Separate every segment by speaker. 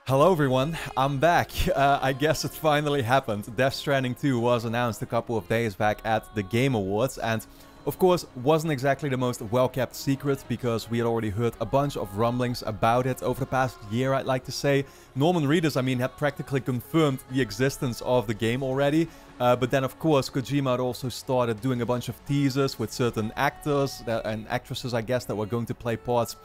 Speaker 1: Hello everyone, I'm back. I guess it finally happened. Death Stranding 2 was announced a couple of days back at the Game Awards, and of course wasn't exactly the most well-kept secret because we had already heard a bunch of rumblings about it over the past year, I'd like to say. Norman Reedus, had practically confirmed the existence of the game already, but then of course Kojima had also started doing a bunch of teasers with certain actors and actresses, I guess, that were going to play parts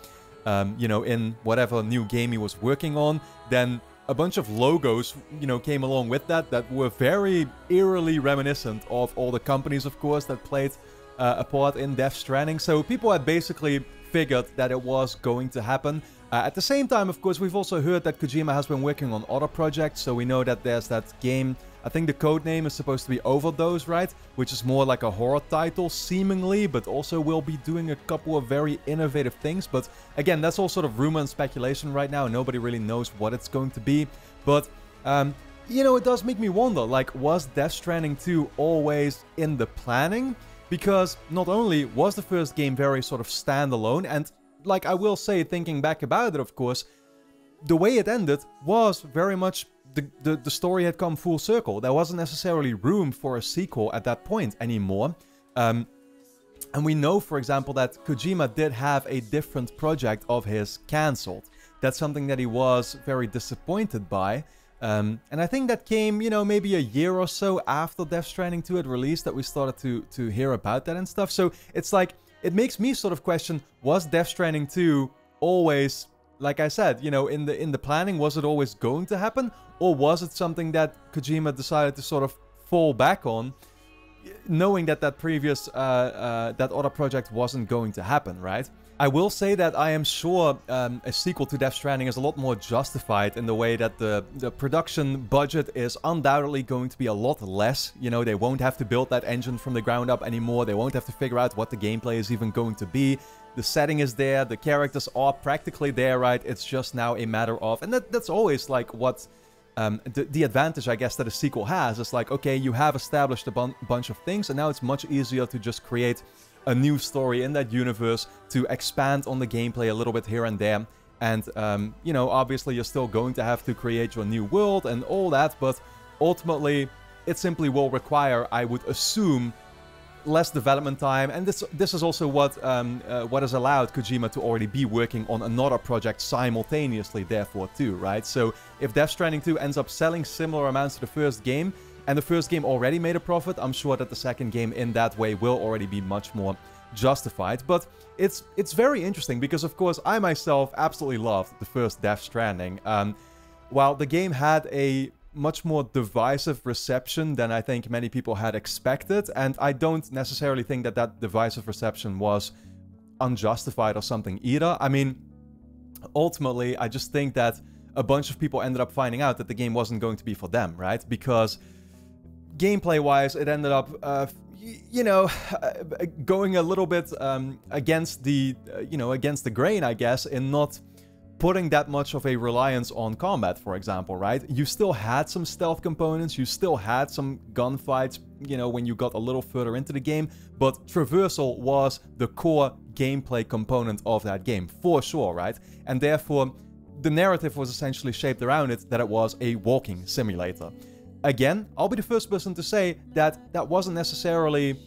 Speaker 1: in whatever new game he was working on. Then a bunch of logos, came along with that were very eerily reminiscent of all the companies, of course, that played a part in Death Stranding. So people had basically figured that it was going to happen. At the same time, of course, we've also heard that Kojima has been working on other projects. So we know that there's that game, I think the code name is supposed to be Overdose, right? Which is more like a horror title, seemingly, but also will be doing a couple of very innovative things. But again, that's all sort of rumor and speculation right now. Nobody really knows what it's going to be. But, it does make me wonder, like, was Death Stranding 2 always in the planning? Because not only was the first game very sort of standalone, and like I will say, thinking back about it, of course, the way it ended was very much the story had come full circle. There wasn't necessarily room for a sequel at that point anymore. And we know, for example, that Kojima did have a different project of his cancelled. That's something that he was very disappointed by. And I think that came, maybe a year or so after Death Stranding 2 had released that we started to hear about that and stuff. So it's like, it makes me sort of question, was Death Stranding 2 always, like I said, in the planning, was it always going to happen? Or was it something that Kojima decided to sort of fall back on, knowing that previous, that other project wasn't going to happen, right? I will say that I am sure a sequel to Death Stranding is a lot more justified in the way that the production budget is undoubtedly going to be a lot less. They won't have to build that engine from the ground up anymore. They won't have to figure out what the gameplay is even going to be. The setting is there. The characters are practically there, right? It's just now a matter of... And that's always like what... the advantage, I guess, that a sequel has is like, okay, you have established a bunch of things, and now it's much easier to just create a new story in that universe, to expand on the gameplay a little bit here and there. And, obviously you're still going to have to create your new world and all that, but ultimately it simply will require, I would assume, less development time. And this is also what has allowed Kojima to already be working on another project simultaneously, therefore, too, right? So if Death Stranding 2 ends up selling similar amounts to the first game, and the first game already made a profit, I'm sure that the second game in that way will already be much more justified. But it's very interesting because, of course, I myself absolutely loved the first Death Stranding. While the game had a much more divisive reception than I think many people had expected, and I don't necessarily think that divisive reception was unjustified or something either. Ultimately, I just think that a bunch of people ended up finding out that the game wasn't going to be for them, right? Because gameplay-wise, it ended up, going a little bit against the grain, I guess, in not putting that much of a reliance on combat, for example, right? You still had some stealth components, you still had some gunfights, when you got a little further into the game, but traversal was the core gameplay component of that game, for sure, right? And therefore, the narrative was essentially shaped around it that it was a walking simulator. Again, I'll be the first person to say that that wasn't necessarily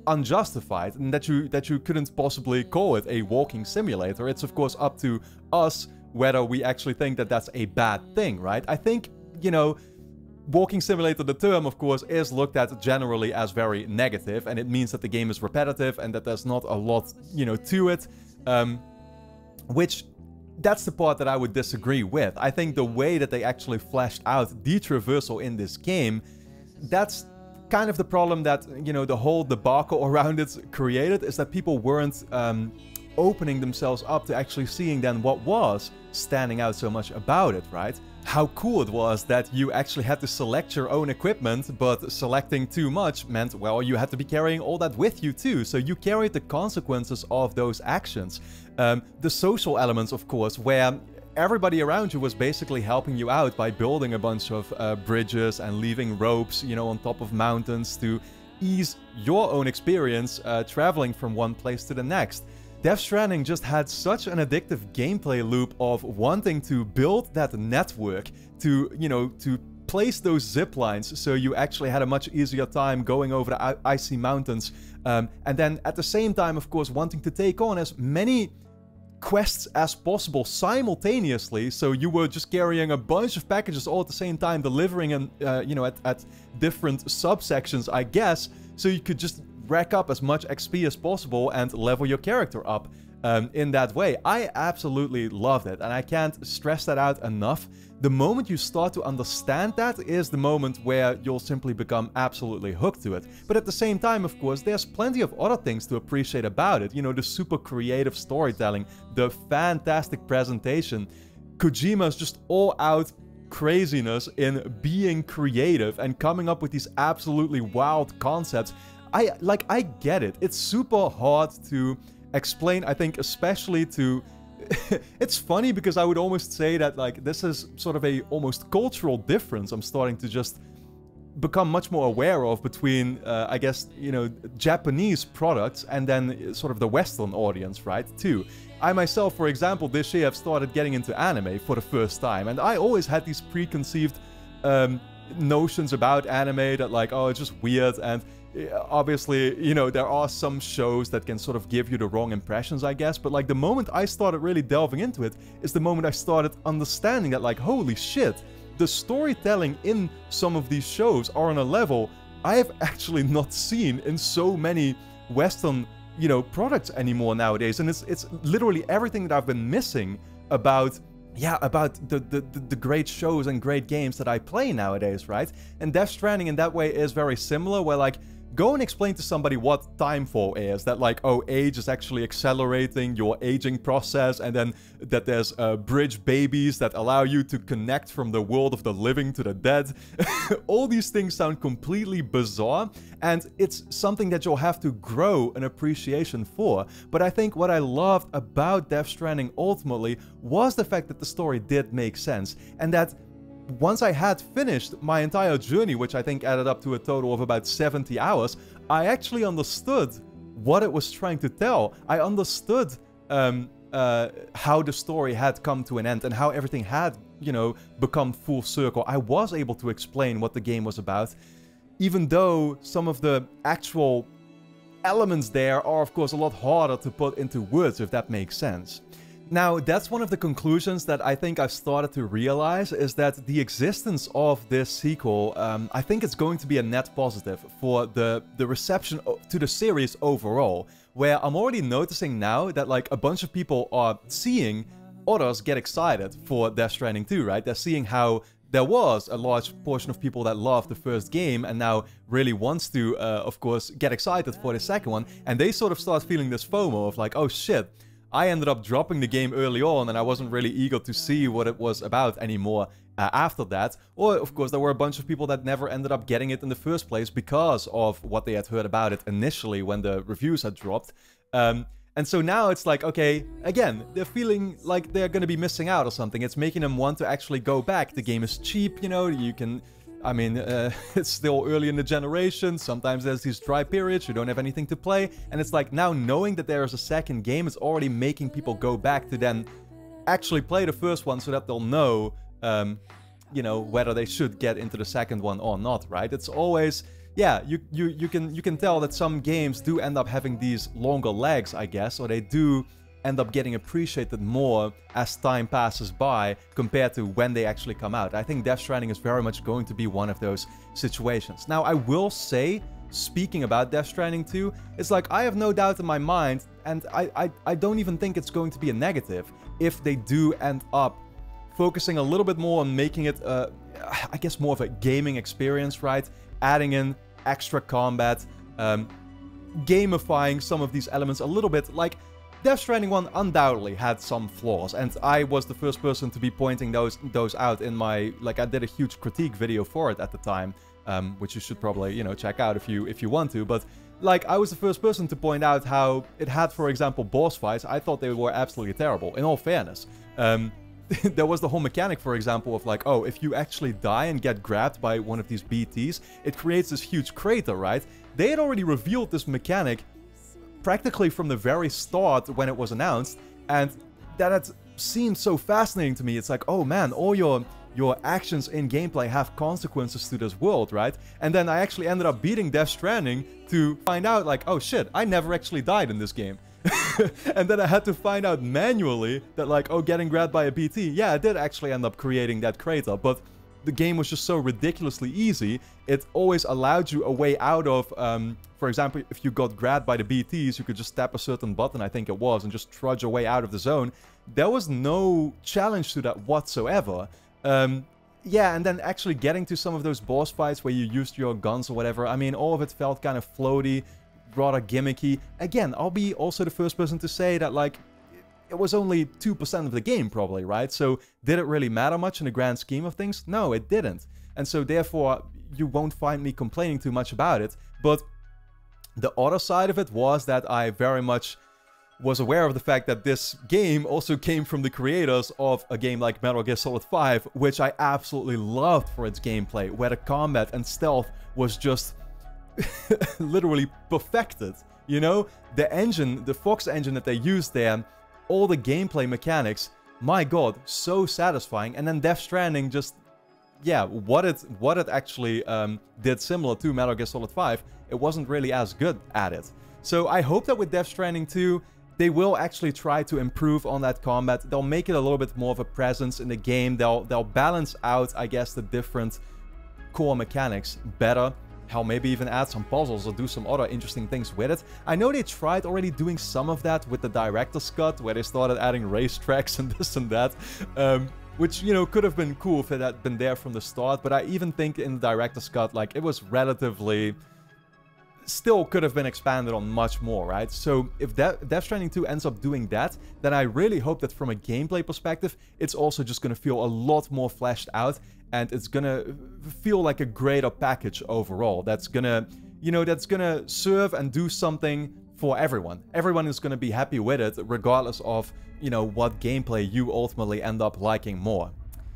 Speaker 1: unjustified and that you couldn't possibly call it a walking simulator. It's of course up to us whether we actually think that that's a bad thing, right? I think, walking simulator, the term, of course, is looked at generally as very negative, and it means that the game is repetitive and that there's not a lot, to it, which... That's the part that I would disagree with. I think the way that they actually fleshed out the traversal in this game, that's kind of the problem that, the whole debacle around it created, is that people weren't opening themselves up to actually seeing then what was standing out so much about it, right? How cool it was that you actually had to select your own equipment, but selecting too much meant, well, you had to be carrying all that with you too, so you carried the consequences of those actions. The social elements, of course, where everybody around you was basically helping you out by building a bunch of bridges and leaving ropes, on top of mountains to ease your own experience traveling from one place to the next. Death Stranding just had such an addictive gameplay loop of wanting to build that network, to, you know, to place those zip lines so you actually had a much easier time going over the icy mountains. And then at the same time, of course, wanting to take on as many quests as possible simultaneously, so you were just carrying a bunch of packages all at the same time, delivering and you know, at different subsections, I guess, so you could just rack up as much XP as possible and level your character up in that way. I absolutely loved it, and I can't stress that out enough. The moment you start to understand that is the moment where you'll simply become absolutely hooked to it. But at the same time, of course, there's plenty of other things to appreciate about it. You know, the super creative storytelling, the fantastic presentation, Kojima's just all-out craziness in being creative and coming up with these absolutely wild concepts. I get it. It's super hard to explain, I think, especially to... It's funny because I would almost say that, like, this is sort of a almost cultural difference I'm starting to just become much more aware of between, I guess, you know, Japanese products and then sort of the Western audience, right, too. I myself, for example, this year have started getting into anime for the first time, and I always had these preconceived notions about anime that, like, oh, it's just weird, and obviously, you know, there are some shows that can sort of give you the wrong impressions, I guess, but like the moment I started really delving into it is the moment I started understanding that, like, holy shit, the storytelling in some of these shows are on a level I have actually not seen in so many Western, you know, products anymore nowadays, and it's literally everything that I've been missing about, yeah, about the great shows and great games that I play nowadays, right? And Death Stranding in that way is very similar, where, like, go and explain to somebody what timefall is. That, like, oh, age is actually accelerating your aging process, and then that there's bridge babies that allow you to connect from the world of the living to the dead. All these things sound completely bizarre, and it's something that you'll have to grow an appreciation for. But I think what I loved about Death Stranding ultimately was the fact that the story did make sense, and that once I had finished my entire journey, which I think added up to a total of about 70 hours, I actually understood what it was trying to tell. I understood how the story had come to an end and how everything had, you know, become full circle. I was able to explain what the game was about, even though some of the actual elements there are, of course, a lot harder to put into words, if that makes sense. Now, that's one of the conclusions that I think I've started to realize, is that the existence of this sequel, I think it's going to be a net positive for the reception to the series overall, where I'm already noticing now that, like, a bunch of people are seeing others get excited for Death Stranding 2, right? They're seeing how there was a large portion of people that loved the first game and now really wants to, of course, get excited for the second one, and they sort of start feeling this FOMO of, like, oh shit, I ended up dropping the game early on and I wasn't really eager to see what it was about anymore after that. Or, of course, there were a bunch of people that never ended up getting it in the first place because of what they had heard about it initially when the reviews had dropped. And so now it's like, okay, again, they're feeling like they're going to be missing out or something. It's making them want to actually go back. The game is cheap, you know, you can... I mean, it's still early in the generation, sometimes there's these dry periods, you don't have anything to play, and it's like, now knowing that there is a second game is already making people go back to then actually play the first one so that they'll know, you know, whether they should get into the second one or not, right? It's always... Yeah, you can tell that some games do end up having these longer legs, I guess, or they do end up getting appreciated more as time passes by compared to when they actually come out. I think Death Stranding is very much going to be one of those situations. Now, I will say, speaking about Death Stranding 2, it's like, I have no doubt in my mind, and I don't even think it's going to be a negative if they do end up focusing a little bit more on making it, I guess, more of a gaming experience, right? Adding in extra combat, gamifying some of these elements a little bit. Like, Death Stranding 1 undoubtedly had some flaws, and I was the first person to be pointing those out in my... Like, I did a huge critique video for it at the time, which you should probably, you know, check out if you want to, but... Like, I was the first person to point out how it had, for example, boss fights. I thought they were absolutely terrible, in all fairness. There was the whole mechanic, for example, of like, oh, if you actually die and get grabbed by one of these BTs, it creates this huge crater, right? They had already revealed this mechanic practically from the very start when it was announced, and that had seemed so fascinating to me. It's like, oh man, all your actions in gameplay have consequences to this world, right? And then I actually ended up beating Death Stranding to find out, like, oh shit, I never actually died in this game. And then I had to find out manually that, like, oh, getting grabbed by a BT, yeah, I did actually end up creating that crater, but the game was just so ridiculously easy. It always allowed you a way out of, for example, if you got grabbed by the BTs, you could just tap a certain button, I think it was, and just trudge your way out of the zone. There was no challenge to that whatsoever. Yeah, and then actually getting to some of those boss fights where you used your guns or whatever, I mean, all of it felt kind of floaty, rather gimmicky. Again, I'll be also the first person to say that, like, it was only 2% of the game probably, right? So did it really matter much in the grand scheme of things? No, it didn't. And so therefore, you won't find me complaining too much about it. But the other side of it was that I very much was aware of the fact that this game also came from the creators of a game like Metal Gear Solid 5, which I absolutely loved for its gameplay, where the combat and stealth was just literally perfected. You know, the engine, the Fox engine that they used there, all the gameplay mechanics, my god, so satisfying. And then Death Stranding just, yeah, what it actually did similar to Metal Gear Solid 5, it wasn't really as good at it. So I hope that with Death Stranding 2, they will actually try to improve on that combat. They'll make it a little bit more of a presence in the game. They'll balance out, I guess, the different core mechanics better. Hell, maybe even add some puzzles or do some other interesting things with it. I know they tried already doing some of that with the director's cut, where they started adding racetracks and this and that. Which, you know, could have been cool if it had been there from the start. But I even think in the director's cut, like, it was relatively... still could have been expanded on much more, right? So if Death Stranding 2 ends up doing that, then I really hope that from a gameplay perspective, it's also just going to feel a lot more fleshed out, and it's going to feel like a greater package overall. That's going to, you know, that's going to serve and do something for everyone. Everyone is going to be happy with it, regardless of, you know, what gameplay you ultimately end up liking more.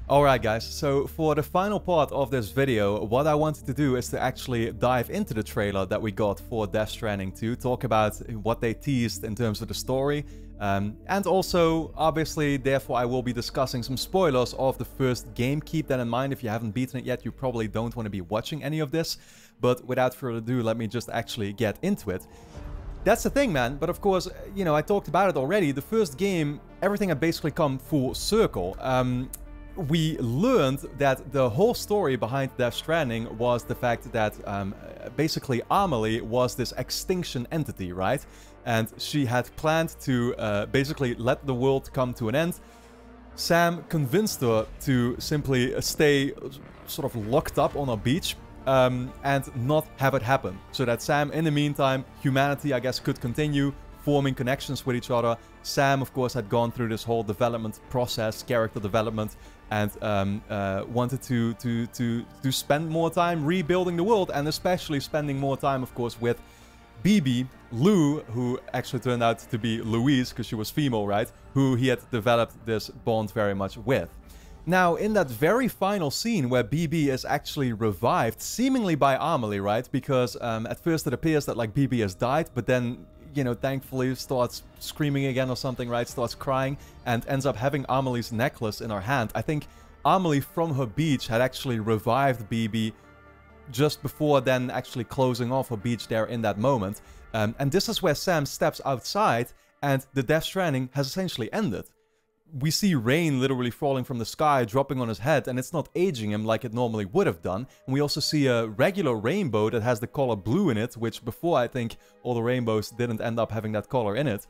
Speaker 1: Alright guys, so for the final part of this video, what I wanted to do is to actually dive into the trailer that we got for Death Stranding 2, talk about what they teased in terms of the story, and also, obviously, therefore I will be discussing some spoilers of the first game. Keep that in mind. If you haven't beaten it yet, you probably don't want to be watching any of this, but without further ado, let me just actually get into it. That's the thing, man, but of course, you know, I talked about it already. The first game, everything had basically come full circle. We learned that the whole story behind Death Stranding was the fact that basically Amelie was this extinction entity, right? And she had planned to basically let the world come to an end. Sam convinced her to simply stay sort of locked up on a beach and not have it happen. So that Sam, in the meantime, humanity, I guess, could continue forming connections with each other. Sam, of course, had gone through this whole development process, character development, and wanted to spend more time rebuilding the world, and especially spending more time, of course, with BB, Lou, who actually turned out to be Louise, because she was female, right? Who he had developed this bond very much with. Now, in that very final scene where BB is actually revived, seemingly by Amelie, right? Because at first it appears that, like, BB has died, but then, you know, thankfully starts screaming again or something, right? Starts crying and ends up having Amelie's necklace in her hand. I think Amelie from her beach had actually revived BB just before then actually closing off her beach there in that moment. And this is where Sam steps outside and the Death Stranding has essentially ended. We see rain literally falling from the sky, dropping on his head, and it's not aging him like it normally would have done. And we also see a regular rainbow that has the color blue in it, which before I think all the rainbows didn't end up having that color in it.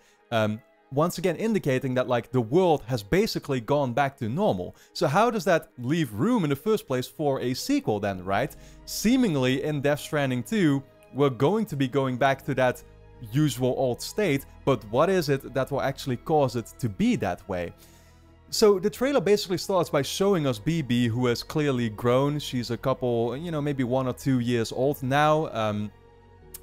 Speaker 1: Once again indicating that, like, the world has basically gone back to normal. So how does that leave room in the first place for a sequel then, right? Seemingly in Death Stranding 2, we're going to be going back to that usual old state, but what is it that will actually cause it to be that way? So the trailer basically starts by showing us BB, who has clearly grown. She's a couple, you know, maybe 1 or 2 years old now.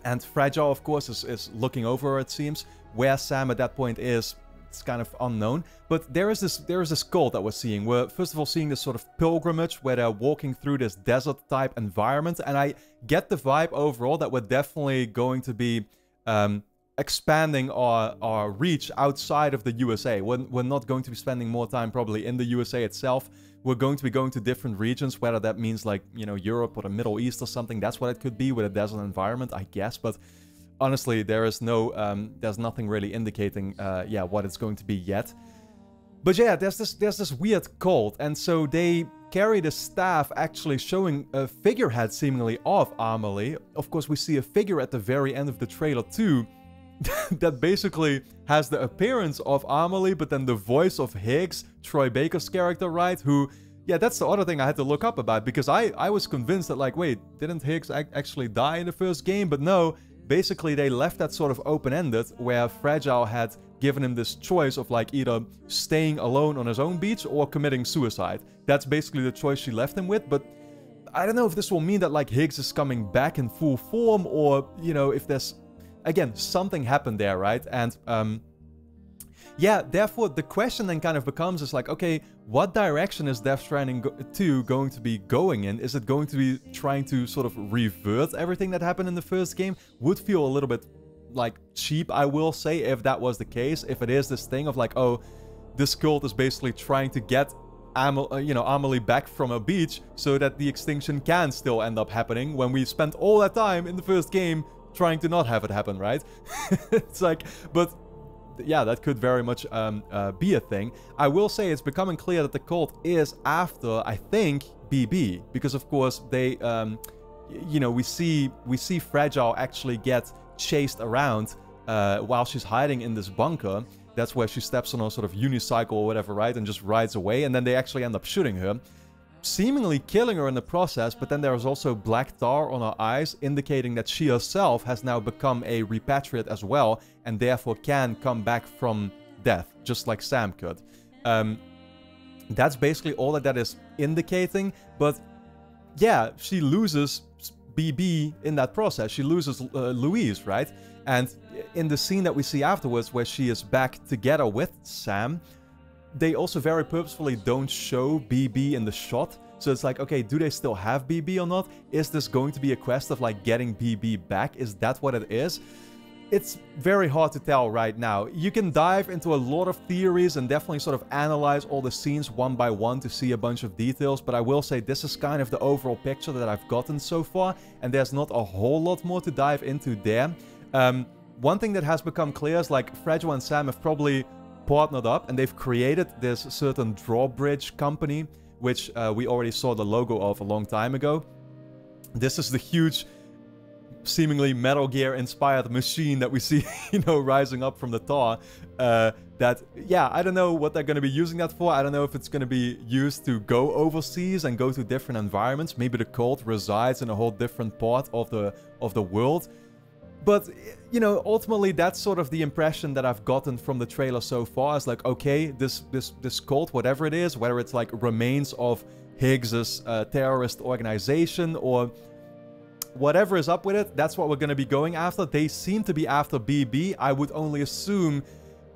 Speaker 1: And Fragile, of course, is looking over her, it seems. Where Sam at that point is, it's kind of unknown. But there is this cult that we're seeing. We're first of all seeing this sort of pilgrimage where they're walking through this desert-type environment. And I get the vibe overall that we're definitely going to be expanding our reach outside of the USA. We're not going to be spending more time probably in the USA itself. We're going to be going to different regions, whether that means like, you know, Europe or the Middle East or something. That's what it could be with a desert environment, I guess. But honestly, there is no, there's nothing really indicating, yeah, what it's going to be yet. But yeah, there's this weird cult, and so they carry the staff actually showing a figurehead seemingly of Amelie. Of course, we see a figure at the very end of the trailer too, that basically has the appearance of Amelie, but then the voice of Higgs, Troy Baker's character, right? Who, yeah, that's the other thing I had to look up about, because I was convinced that, like, wait, didn't Higgs actually die in the first game? But no, basically they left that sort of open-ended, where Fragile had given him this choice of, like, either staying alone on his own beach or committing suicide. That's basically the choice she left him with, but I don't know if this will mean that, like, Higgs is coming back in full form, or, you know, if there's, again, something happened there, right? And, yeah, therefore, the question then kind of becomes, is like, okay, what direction is Death Stranding 2 going to be going in? Is it going to be trying to sort of revert everything that happened in the first game? Would feel a little bit, like, cheap, I will say, if that was the case. If it is this thing of, like, oh, this cult is basically trying to get Amelie back from a beach so that the extinction can still end up happening, when we spent all that time in the first game trying to not have it happen, right? It's like, but yeah, that could very much be a thing. I will say it's becoming clear that the cult is after, I think, BB, because of course they, you know, we see Fragile actually get chased around while she's hiding in this bunker. That's where she steps on a sort of unicycle or whatever, right, and just rides away, and then they actually end up shooting her, seemingly killing her in the process. But then there is also black tar on her eyes, indicating that she herself has now become a repatriate as well, and therefore can come back from death, just like Sam could. That's basically all that is indicating. But yeah, she loses BB in that process. She loses Louise, right? And in the scene that we see afterwards, where she is back together with Sam, they also very purposefully don't show BB in the shot. So it's like, okay, do they still have BB or not? Is this going to be a quest of, like, getting BB back? Is that what it is? It's very hard to tell right now. You can dive into a lot of theories and definitely sort of analyze all the scenes one by one to see a bunch of details, but I will say this is kind of the overall picture that I've gotten so far, and there's not a whole lot more to dive into there. One thing that has become clear is, like, Fragile and Sam have probably partnered up, and they've created this certain drawbridge company, which we already saw the logo of a long time ago. This is the huge, seemingly Metal Gear inspired machine that we see, you know, rising up from the tar. That, yeah, I don't know what they're going to be using that for. I don't know if it's going to be used to go overseas and go to different environments. Maybe the cult resides in a whole different part of the world. But, you know, ultimately that's sort of the impression that I've gotten from the trailer so far. Is like, okay, this cult, whatever it is, whether it's like remains of Higgs's terrorist organization or whatever is up with it, that's what we're going to be going after. They seem to be after BB. I would only assume,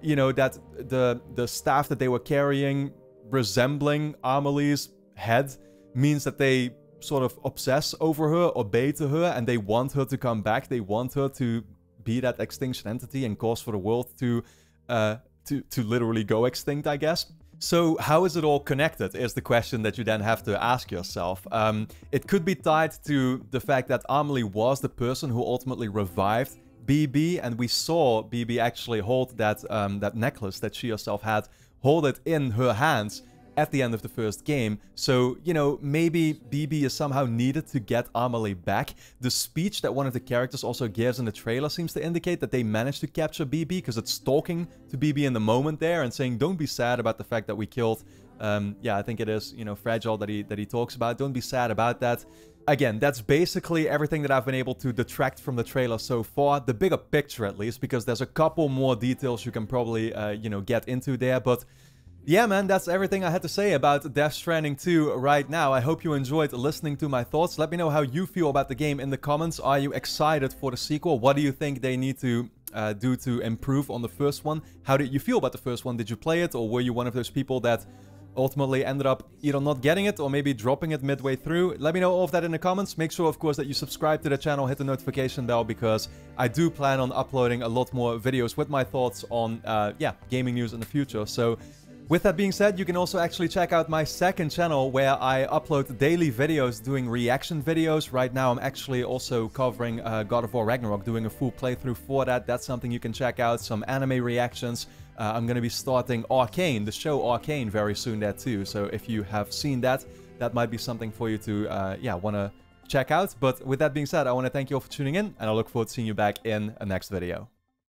Speaker 1: you know, that the staff that they were carrying resembling Amelie's head means that they sort of obsess over her, obey to her, and they want her to come back. They want her to be that extinction entity and cause for the world to literally go extinct, I guess. So how is it all connected is the question that you then have to ask yourself. It could be tied to the fact that Amelie was the person who ultimately revived BB, and we saw BB actually hold that that necklace that she herself had, hold it in her hands at the end of the first game. So, you know, maybe BB is somehow needed to get Amelie back. The speech that one of the characters also gives in the trailer seems to indicate that they managed to capture BB, because it's talking to BB in the moment there and saying, don't be sad about the fact that we killed, yeah, I think it is, you know, Fragile that he talks about. Don't be sad about that. Again, that's basically everything that I've been able to detract from the trailer so far. The bigger picture, at least, because there's a couple more details you can probably, you know, get into there. But yeah, man, that's everything I had to say about Death Stranding 2 right now. I hope you enjoyed listening to my thoughts. Let me know how you feel about the game in the comments. Are you excited for the sequel? What do you think they need to do to improve on the first one? How did you feel about the first one? Did you play it, or were you one of those people that ultimately ended up either not getting it or maybe dropping it midway through. Let me know all of that in the comments. Make sure, of course, that you subscribe to the channel, hit the notification bell, because I do plan on uploading a lot more videos with my thoughts on, yeah, gaming news in the future. So with that being said, you can also actually check out my second channel where I upload daily videos doing reaction videos. Right now, I'm actually also covering God of War Ragnarok, doing a full playthrough for that. That's something you can check out, some anime reactions. I'm going to be starting Arcane, the show Arcane, very soon there too. So if you have seen that, that might be something for you to, yeah, want to check out. But with that being said, I want to thank you all for tuning in, and I look forward to seeing you back in a next video.